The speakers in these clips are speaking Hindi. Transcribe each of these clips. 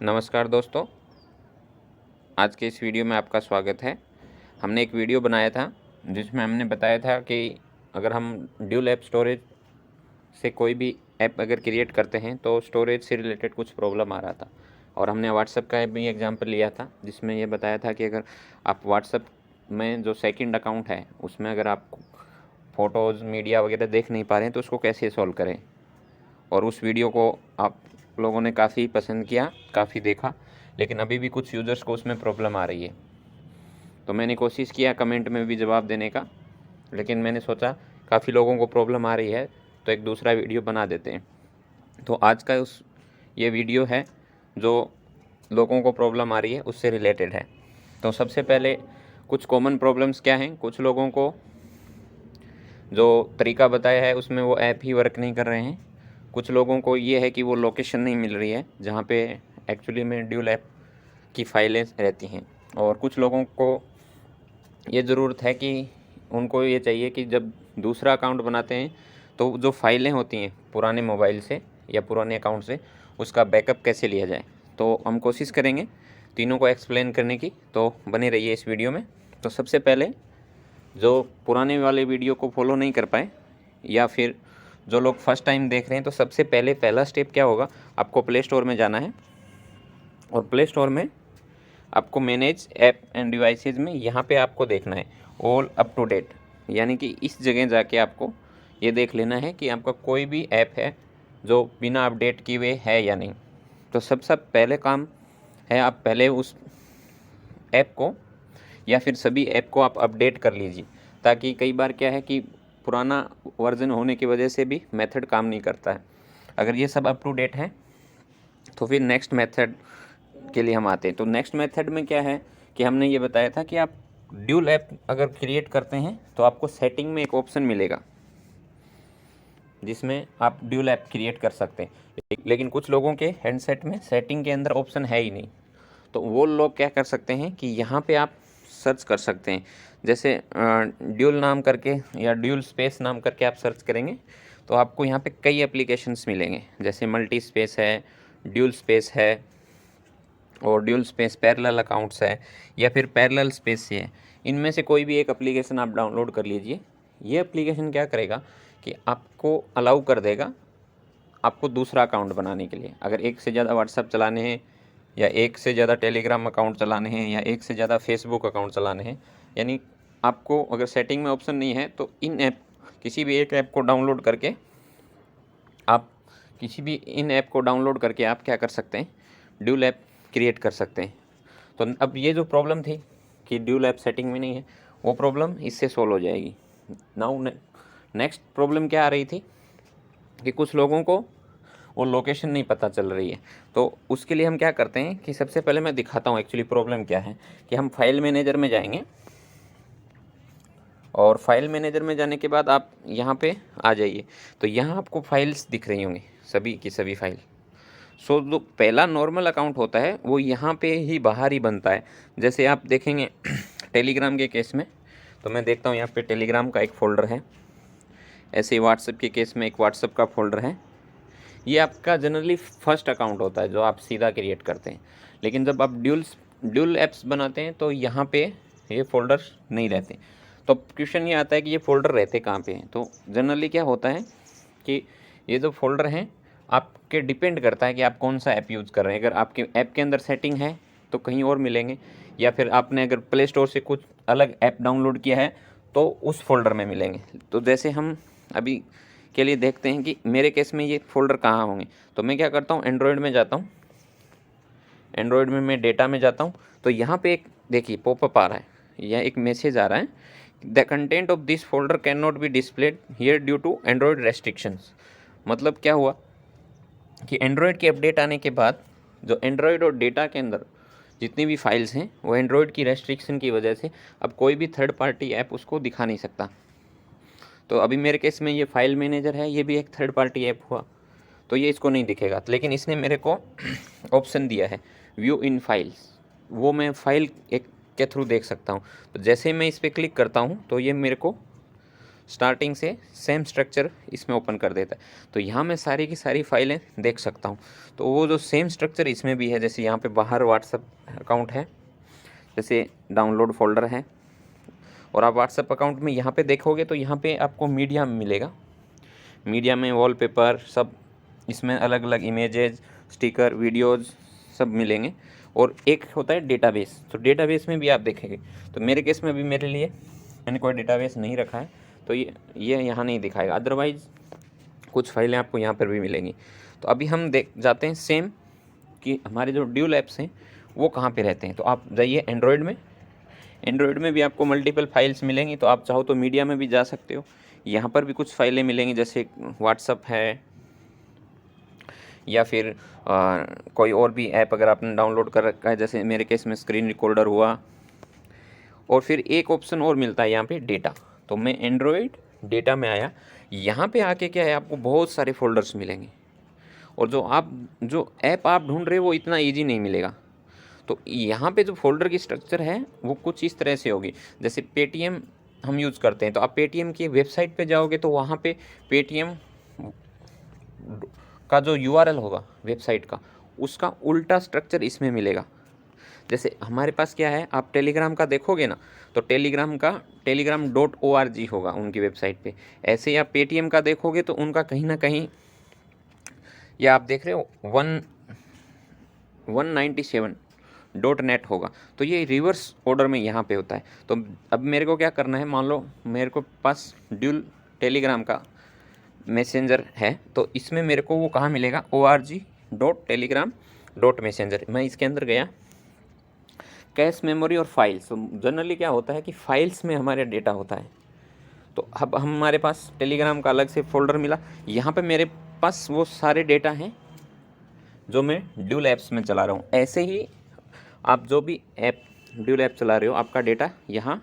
नमस्कार दोस्तों, आज के इस वीडियो में आपका स्वागत है। हमने एक वीडियो बनाया था जिसमें हमने बताया था कि अगर हम ड्यूल ऐप स्टोरेज से कोई भी ऐप अगर क्रिएट करते हैं तो स्टोरेज से रिलेटेड कुछ प्रॉब्लम आ रहा था। और हमने व्हाट्सएप का भी एग्जांपल लिया था जिसमें ये बताया था कि अगर आप व्हाट्सएप में जो सेकंड अकाउंट है उसमें अगर आप फ़ोटोज़ मीडिया वगैरह देख नहीं पा रहे हैं तो उसको कैसे सॉल्व करें। और उस वीडियो को आप लोगों ने काफ़ी पसंद किया, काफ़ी देखा, लेकिन अभी भी कुछ यूज़र्स को उसमें प्रॉब्लम आ रही है। तो मैंने कोशिश किया कमेंट में भी जवाब देने का, लेकिन मैंने सोचा काफ़ी लोगों को प्रॉब्लम आ रही है तो एक दूसरा वीडियो बना देते हैं। तो आज का ये वीडियो है जो लोगों को प्रॉब्लम आ रही है उससे रिलेटेड है। तो सबसे पहले कुछ कॉमन प्रॉब्लम्स क्या हैं। कुछ लोगों को जो तरीका बताया है उसमें वो ऐप ही वर्क नहीं कर रहे हैं। कुछ लोगों को ये है कि वो लोकेशन नहीं मिल रही है जहाँ पे एक्चुअली में ड्यूल ऐप की फ़ाइलें रहती हैं। और कुछ लोगों को ये ज़रूरत है कि उनको ये चाहिए कि जब दूसरा अकाउंट बनाते हैं तो जो फ़ाइलें होती हैं पुराने मोबाइल से या पुराने अकाउंट से उसका बैकअप कैसे लिया जाए। तो हम कोशिश करेंगे तीनों को एक्सप्लेन करने की, तो बने रहिए इस वीडियो में। तो सबसे पहले जो पुराने वाले वीडियो को फॉलो नहीं कर पाए या फिर जो लोग फर्स्ट टाइम देख रहे हैं, तो सबसे पहले पहला स्टेप क्या होगा, आपको प्ले स्टोर में जाना है और प्ले स्टोर में आपको मैनेज ऐप एंड डिवाइसेस में यहाँ पे आपको देखना है ऑल अप टू डेट, यानी कि इस जगह जाके आपको ये देख लेना है कि आपका कोई भी ऐप है जो बिना अपडेट किए हुए है या नहीं। तो सबसे पहले काम है आप पहले उस ऐप को या फिर सभी ऐप को आप अपडेट कर लीजिए, ताकि कई बार क्या है कि पुराना वर्जन होने की वजह से भी मेथड काम नहीं करता है। अगर ये सब अप टू डेट है तो फिर नेक्स्ट मेथड के लिए हम आते हैं। तो नेक्स्ट मेथड में क्या है कि हमने ये बताया था कि आप ड्यूल ऐप अगर क्रिएट करते हैं तो आपको सेटिंग में एक ऑप्शन मिलेगा जिसमें आप ड्यूल ऐप क्रिएट कर सकते हैं। लेकिन कुछ लोगों के हैंडसेट में सेटिंग के अंदर ऑप्शन है ही नहीं, तो वो लोग क्या कर सकते हैं कि यहाँ पे आप सर्च कर सकते हैं। जैसे ड्यूल नाम करके या ड्यूल स्पेस नाम करके आप सर्च करेंगे तो आपको यहाँ पे कई एप्लीकेशंस मिलेंगे, जैसे मल्टी स्पेस है, ड्यूल स्पेस है और ड्यूल स्पेस पैरेलल अकाउंट्स है या फिर पैरेलल स्पेस है। इनमें से कोई भी एक एप्लीकेशन आप डाउनलोड कर लीजिए। ये एप्लीकेशन क्या करेगा कि आपको अलाउ कर देगा आपको दूसरा अकाउंट बनाने के लिए। अगर एक से ज़्यादा व्हाट्सएप चलाने हैं या एक से ज़्यादा टेलीग्राम अकाउंट चलाने हैं या एक से ज़्यादा फेसबुक अकाउंट चलाने हैं, यानी आपको अगर सेटिंग में ऑप्शन नहीं है तो इन ऐप किसी भी एक ऐप को डाउनलोड करके आप क्या कर सकते हैं, ड्यूल ऐप क्रिएट कर सकते हैं। तो अब ये जो प्रॉब्लम थी कि ड्यूल ऐप सेटिंग में नहीं है, वो प्रॉब्लम इससे सॉल्व हो जाएगी। नाउ नेक्स्ट प्रॉब्लम क्या आ रही थी कि कुछ लोगों को वो लोकेशन नहीं पता चल रही है। तो उसके लिए हम क्या करते हैं कि सबसे पहले मैं दिखाता हूँ एक्चुअली प्रॉब्लम क्या है। कि हम फाइल मैनेजर में जाएंगे और फाइल मैनेजर में जाने के बाद आप यहाँ पे आ जाइए। तो यहाँ आपको फाइल्स दिख रही होंगी, सभी की सभी फाइल। सो जो पहला नॉर्मल अकाउंट होता है वो यहाँ पे ही बाहर ही बनता है। जैसे आप देखेंगे टेलीग्राम के केस में, तो मैं देखता हूँ यहाँ पे टेलीग्राम का एक फ़ोल्डर है, ऐसे ही व्हाट्सएप के केस में एक व्हाट्सएप का फ़ोल्डर है। ये आपका जनरली फर्स्ट अकाउंट होता है जो आप सीधा क्रिएट करते हैं। लेकिन जब आप ड्यूल ऐप्स बनाते हैं तो यहाँ पे ये फ़ोल्डर्स नहीं रहते। तो क्वेश्चन ये आता है कि ये फ़ोल्डर रहते कहाँ पे हैं। तो जनरली क्या होता है कि ये जो फ़ोल्डर हैं आपके डिपेंड करता है कि आप कौन सा ऐप यूज़ कर रहे हैं। अगर आपके ऐप के अंदर सेटिंग है तो कहीं और मिलेंगे, या फिर आपने अगर प्ले स्टोर से कुछ अलग ऐप डाउनलोड किया है तो उस फोल्डर में मिलेंगे। तो जैसे हम अभी के लिए देखते हैं कि मेरे केस में ये फ़ोल्डर कहाँ होंगे। तो मैं क्या करता हूँ, एंड्रॉयड में जाता हूँ, एंड्रॉयड में मैं डेटा में जाता हूँ। तो यहाँ पे एक देखिए पॉपअप आ रहा है या एक मैसेज आ रहा है, the content of this folder can not be displayed here due to Android restrictions. मतलब क्या हुआ कि एंड्रॉयड की अपडेट आने के बाद जो एंड्रॉयड और डेटा के अंदर जितनी भी फाइल्स हैं वो एंड्रॉयड की रेस्ट्रिक्शन की वजह से अब कोई भी थर्ड पार्टी ऐप उसको दिखा नहीं सकता। तो अभी मेरे केस में ये फाइल मैनेजर है, ये भी एक थर्ड पार्टी ऐप हुआ, तो ये इसको नहीं दिखेगा। लेकिन इसने मेरे को ऑप्शन दिया है व्यू इन फाइल्स, वो मैं फाइल एक के थ्रू देख सकता हूँ। तो जैसे ही मैं इस पर क्लिक करता हूँ तो ये मेरे को स्टार्टिंग से सेम स्ट्रक्चर इसमें ओपन कर देता है। तो यहाँ मैं सारी की सारी फाइलें देख सकता हूँ। तो वो जो सेम स्ट्रक्चर इसमें भी है, जैसे यहाँ पे बाहर व्हाट्सअप अकाउंट है, जैसे डाउनलोड फोल्डर है, और आप व्हाट्सअप अकाउंट में यहाँ पे देखोगे तो यहाँ पे आपको मीडिया मिलेगा। मीडिया में वॉलपेपर सब, इसमें अलग अलग इमेजेस, स्टिकर, वीडियोज़ सब मिलेंगे। और एक होता है डेटाबेस, तो डेटाबेस में भी आप देखेंगे। तो मेरे केस में भी मेरे लिए मैंने कोई डेटाबेस नहीं रखा है, तो ये यहाँ नहीं दिखाएगा। अदरवाइज़ कुछ फाइलें आपको यहाँ पर भी मिलेंगी। तो अभी हम देख जाते हैं सेम कि हमारे जो ड्यूल ऐप्स हैं वो कहाँ पे रहते हैं। तो आप जाइए एंड्रॉयड में, एंड्रॉयड में भी आपको मल्टीपल फाइल्स मिलेंगी। तो आप चाहो तो मीडिया में भी जा सकते हो, यहाँ पर भी कुछ फाइलें मिलेंगी, जैसे व्हाट्सअप है या फिर कोई और भी ऐप अगर आपने डाउनलोड कर रखा है, जैसे मेरे केस में स्क्रीन रिकॉर्डर हुआ। और फिर एक ऑप्शन और मिलता है यहाँ पे डेटा। तो मैं एंड्रॉयड डेटा में आया, यहाँ पे आके क्या है, आपको बहुत सारे फोल्डर्स मिलेंगे, और जो ऐप आप ढूंढ रहे हो वो इतना ईजी नहीं मिलेगा। तो यहाँ पे जो फोल्डर की स्ट्रक्चर है वो कुछ इस तरह से होगी। जैसे पेटीएम हम यूज़ करते हैं, तो आप पेटीएम की वेबसाइट पे जाओगे तो वहाँ पे पेटीएम का जो यूआरएल होगा वेबसाइट का, उसका उल्टा स्ट्रक्चर इसमें मिलेगा। जैसे हमारे पास क्या है, आप टेलीग्राम का देखोगे ना, तो टेलीग्राम.org होगा उनकी वेबसाइट पे। ऐसे ही आप पेटीएम का देखोगे तो उनका कहीं ना कहीं, या आप देख रहे हो 197.net होगा। तो ये रिवर्स ऑर्डर में यहाँ पे होता है। तो अब मेरे को क्या करना है, मान लो मेरे को पास ड्यूल टेलीग्राम का मैसेंजर है, तो इसमें मेरे को वो कहाँ मिलेगा, org.telegram.messenger। मैं इसके अंदर गया, कैश मेमोरी और फाइल्स। तो जनरली क्या होता है कि फाइल्स में हमारे डेटा होता है। तो अब हमारे पास टेलीग्राम का अलग से फोल्डर मिला, यहाँ पे मेरे पास वो सारे डेटा हैं जो मैं ड्यूल ऐप्स में चला रहा हूँ। ऐसे ही आप जो भी ऐप ड्यूल ऐप चला रहे हो, आपका डेटा यहाँ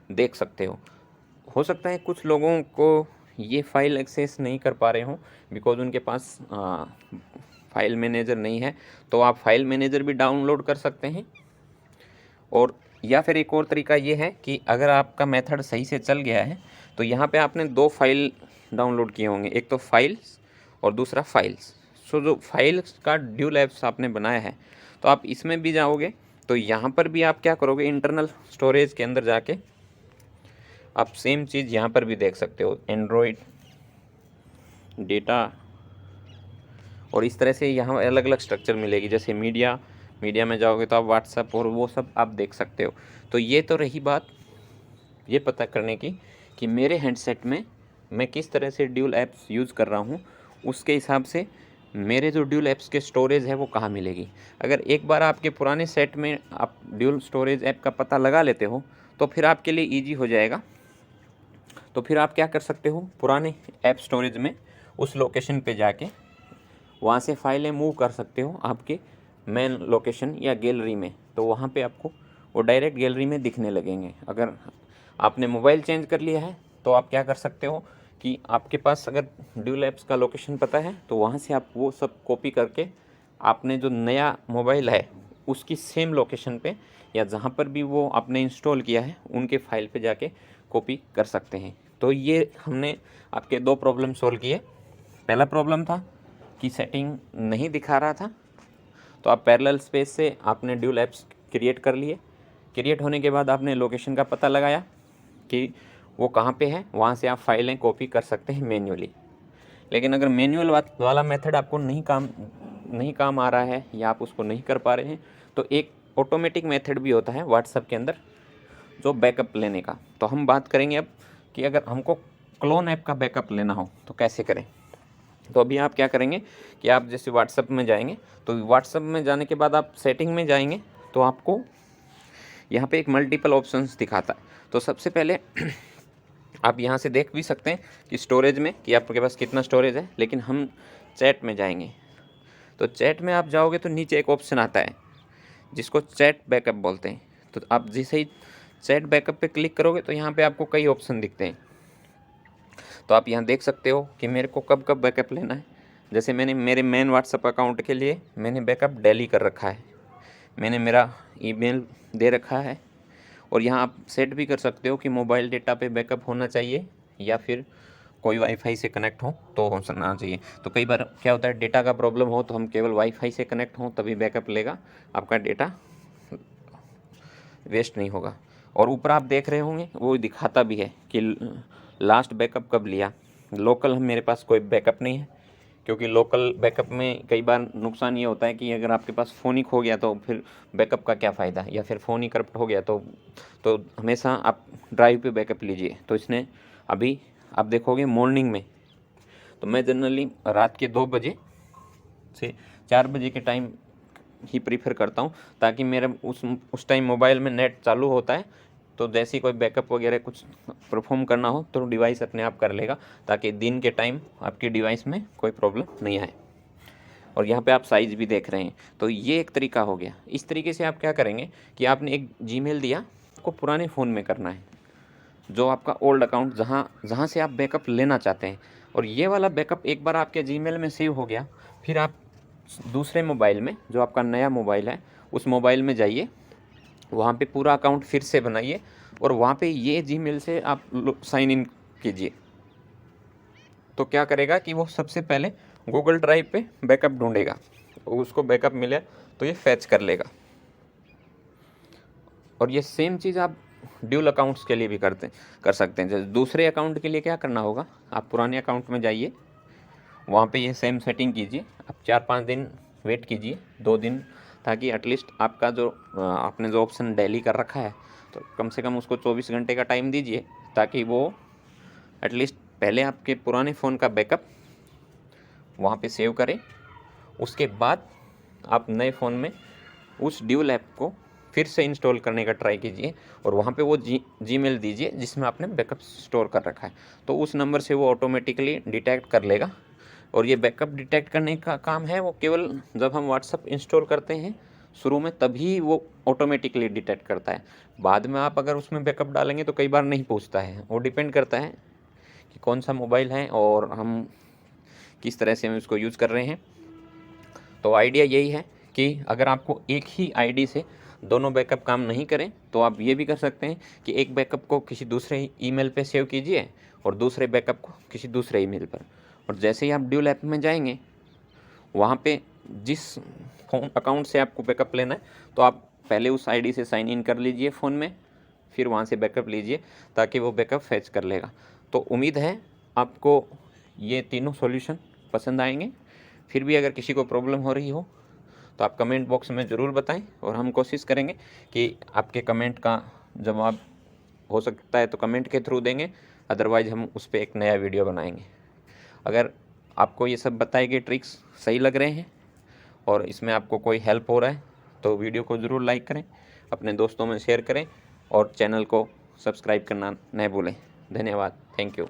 देख सकते हो सकता है कुछ लोगों को ये फाइल एक्सेस नहीं कर पा रहे हों, बिकॉज उनके पास फाइल मैनेजर नहीं है। तो आप फाइल मैनेजर भी डाउनलोड कर सकते हैं। और या फिर एक और तरीका ये है कि अगर आपका मेथड सही से चल गया है, तो यहाँ पे आपने 2 फाइल डाउनलोड किए होंगे, एक तो फाइल्स और दूसरा फाइल्स। सो जो फाइल्स का ड्यूल ऐप्स आपने बनाया है, तो आप इसमें भी जाओगे, तो यहाँ पर भी आप क्या करोगे, इंटरनल स्टोरेज के अंदर जाके आप सेम चीज़ यहाँ पर भी देख सकते हो, एंड्रॉयड डेटा। और इस तरह से यहाँ अलग अलग स्ट्रक्चर मिलेगी। जैसे मीडिया में जाओगे तो आप व्हाट्सअप और वो सब आप देख सकते हो। तो ये तो रही बात ये पता करने की कि मेरे हैंडसेट में मैं किस तरह से ड्यूल ऐप्स यूज़ कर रहा हूँ, उसके हिसाब से मेरे जो ड्यूल ऐप्स के स्टोरेज है वो कहाँ मिलेगी। अगर एक बार आपके पुराने सेट में आप ड्यूल स्टोरेज ऐप का पता लगा लेते हो, तो फिर आपके लिए ईजी हो जाएगा। तो फिर आप क्या कर सकते हो, पुराने ऐप स्टोरेज में उस लोकेशन पे जाके वहाँ से फाइलें मूव कर सकते हो आपके मेन लोकेशन या गैलरी में। तो वहाँ पे आपको वो डायरेक्ट गैलरी में दिखने लगेंगे। अगर आपने मोबाइल चेंज कर लिया है तो आप क्या कर सकते हो कि आपके पास अगर ड्यूल ऐप्स का लोकेशन पता है, तो वहाँ से आप वो सब कॉपी करके आपने जो नया मोबाइल है उसकी सेम लोकेशन पे या जहाँ पर भी वो आपने इंस्टॉल किया है उनके फाइल पे जाके कॉपी कर सकते हैं। तो ये हमने आपके 2 प्रॉब्लम सॉल्व किए। पहला प्रॉब्लम था कि सेटिंग नहीं दिखा रहा था, तो आप पैरेलल स्पेस से आपने ड्यूल ऐप्स क्रिएट कर लिए। क्रिएट होने के बाद आपने लोकेशन का पता लगाया कि वो कहाँ पे है, वहाँ से आप फाइलें कॉपी कर सकते हैं मैन्युअली। लेकिन अगर मैनुअल वाला मेथड आपको नहीं काम आ रहा है या आप उसको नहीं कर पा रहे हैं, तो एक ऑटोमेटिक मेथड भी होता है व्हाट्सएप के अंदर जो बैकअप लेने का। तो हम बात करेंगे अब कि अगर हमको क्लोन ऐप का बैकअप लेना हो तो कैसे करें। तो अभी आप क्या करेंगे कि आप जैसे व्हाट्सएप में जाएंगे, तो व्हाट्सएप में जाने के बाद आप सेटिंग में जाएंगे, तो आपको यहाँ पे एक मल्टीपल ऑप्शंस दिखाता है। तो सबसे पहले आप यहाँ से देख भी सकते हैं कि स्टोरेज में कि आपके पास कितना स्टोरेज है। लेकिन हम चैट में जाएंगे, तो चैट में आप जाओगे तो नीचे एक ऑप्शन आता है जिसको चैट बैकअप बोलते हैं। तो आप जैसे ही चैट बैकअप पे क्लिक करोगे तो यहाँ पे आपको कई ऑप्शन दिखते हैं। तो आप यहाँ देख सकते हो कि मेरे को कब कब बैकअप लेना है। जैसे मैंने मेरे मेन व्हाट्सएप अकाउंट के लिए मैंने बैकअप डेली कर रखा है, मैंने मेरा ईमेल दे रखा है। और यहाँ आप सेट भी कर सकते हो कि मोबाइल डेटा पे बैकअप होना चाहिए या फिर कोई वाईफाई से कनेक्ट हो तो होना चाहिए। तो कई बार क्या होता है, डेटा का प्रॉब्लम हो तो हम केवल वाईफाई से कनेक्ट हों तभी बैकअप लेगा, आपका डेटा वेस्ट नहीं होगा। और ऊपर आप देख रहे होंगे वो दिखाता भी है कि लास्ट बैकअप कब लिया। लोकल मेरे पास कोई बैकअप नहीं है, क्योंकि लोकल बैकअप में कई बार नुकसान ये होता है कि अगर आपके पास फ़ोन ही खो गया तो फिर बैकअप का क्या फ़ायदा, या फिर फ़ोन ही करप्ट हो गया तो हमेशा आप ड्राइव पे बैकअप लीजिए। तो इसने अभी आप देखोगे मॉर्निंग में, तो मैं जनरली रात के 2 बजे से 4 बजे के टाइम ही प्रीफर करता हूँ, ताकि मेरा उस टाइम मोबाइल में नेट चालू होता है, तो जैसे ही कोई बैकअप वगैरह कुछ परफॉर्म करना हो तो डिवाइस अपने आप कर लेगा, ताकि दिन के टाइम आपकी डिवाइस में कोई प्रॉब्लम नहीं आए। और यहाँ पे आप साइज़ भी देख रहे हैं, तो ये एक तरीका हो गया। इस तरीके से आप क्या करेंगे कि आपने एक जीमेल दिया, आपको पुराने फ़ोन में करना है, जो आपका ओल्ड अकाउंट जहाँ से आप बैकअप लेना चाहते हैं। और ये वाला बैकअप एक बार आपके जीमेल में सेव हो गया, फिर आप दूसरे मोबाइल में, जो आपका नया मोबाइल है, उस मोबाइल में जाइए, वहाँ पे पूरा अकाउंट फिर से बनाइए और वहाँ पे ये जीमेल से आप साइन इन कीजिए। तो क्या करेगा कि वो सबसे पहले गूगल ड्राइव पे बैकअप ढूंढेगा, उसको बैकअप मिले तो ये फैच कर लेगा। और ये सेम चीज़ आप ड्यूल अकाउंट्स के लिए भी कर सकते हैं। जैसे दूसरे अकाउंट के लिए क्या करना होगा, आप पुराने अकाउंट में जाइए, वहाँ पे ये सेम सेटिंग कीजिए, आप 4-5 दिन वेट कीजिए, 2 दिन, ताकि एटलीस्ट आपका जो आपने जो ऑप्शन डेली कर रखा है, तो कम से कम उसको 24 घंटे का टाइम दीजिए, ताकि वो एटलीस्ट पहले आपके पुराने फ़ोन का बैकअप वहाँ पे सेव करें। उसके बाद आप नए फ़ोन में उस ड्यूल ऐप को फिर से इंस्टॉल करने का ट्राई कीजिए और वहाँ पे वो जीमेल दीजिए जिसमें आपने बैकअप स्टोर कर रखा है। तो उस नंबर से वो ऑटोमेटिकली डिटेक्ट कर लेगा। और ये बैकअप डिटेक्ट करने का काम है वो केवल जब हम व्हाट्सअप इंस्टॉल करते हैं शुरू में, तभी वो ऑटोमेटिकली डिटेक्ट करता है। बाद में आप अगर उसमें बैकअप डालेंगे तो कई बार नहीं पूछता है। वो डिपेंड करता है कि कौन सा मोबाइल है और हम किस तरह से हम उसको यूज़ कर रहे हैं। तो आइडिया यही है कि अगर आपको एक ही आईडी से दोनों बैकअप काम नहीं करें तो आप ये भी कर सकते हैं कि एक बैकअप को किसी दूसरे ईमेल पे सेव कीजिए और दूसरे बैकअप को किसी दूसरे ईमेल पर। और जैसे ही आप ड्यूल ऐप में जाएंगे, वहाँ पे जिस फ़ोन अकाउंट से आपको बैकअप लेना है, तो आप पहले उस आईडी से साइन इन कर लीजिए फ़ोन में, फिर वहाँ से बैकअप लीजिए, ताकि वो बैकअप फैच कर लेगा। तो उम्मीद है आपको ये तीनों सॉल्यूशन पसंद आएंगे। फिर भी अगर किसी को प्रॉब्लम हो रही हो तो आप कमेंट बॉक्स में ज़रूर बताएं और हम कोशिश करेंगे कि आपके कमेंट का जवाब हो सकता है तो कमेंट के थ्रू देंगे, अदरवाइज़ हम उस पर एक नया वीडियो बनाएंगे। अगर आपको ये सब बताए गए ट्रिक्स सही लग रहे हैं और इसमें आपको कोई हेल्प हो रहा है तो वीडियो को ज़रूर लाइक करें, अपने दोस्तों में शेयर करें और चैनल को सब्सक्राइब करना न भूलें। धन्यवाद। Thank you.